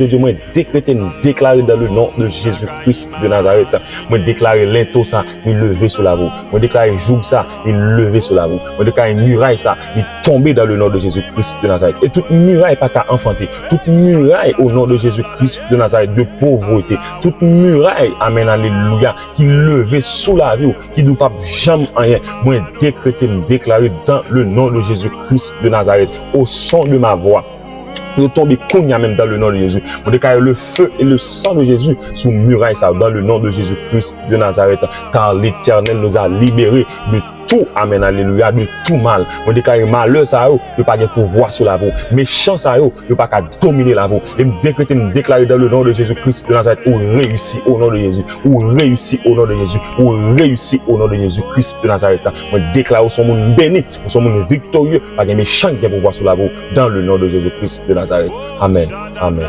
de Dieu, moi décréter, déclarer dans le nom de Jésus-Christ de Nazareth. Moi déclarer linteau ça, il levé sur la roue. Moi déclarer joug ça, il levé sur la roue. Moi déclarer muraille ça, il tombé dans le nom de Jésus-Christ de Nazareth. Et toute muraille pas qu'à enfanter, toute muraille au nom de Jésus-Christ de Nazareth de pauvreté, toute muraille, amen, alléluia, qui levé sous la vie, qui ne pas jamais rien. Moi décréter, déclarer dans le nom de Jésus-Christ de Nazareth, au son de ma voix. Nous tombons même dans le nom de Jésus. Nous déclarons le feu et le sang de Jésus sous muraille ça dans le nom de Jésus-Christ de Nazareth. Car l'Éternel nous a libérés de tout, amen, alléluia, de tout mal. Nous déclarons malheur ça ne pas pouvoir sur la vie. Méchant ça ne pas dominer la vie. Et nous déclarer dans le nom de Jésus-Christ de Nazareth ou réussi au nom de Jésus. Ou réussi au nom de Jésus. Ou réussi au nom de Jésus-Christ de Nazareth. Nous déclarons son monde béni, son monde victorieux, pas de méchant qui pouvoir sur la vie dans le nom de Jésus-Christ de Nazareth. Amen. Amen.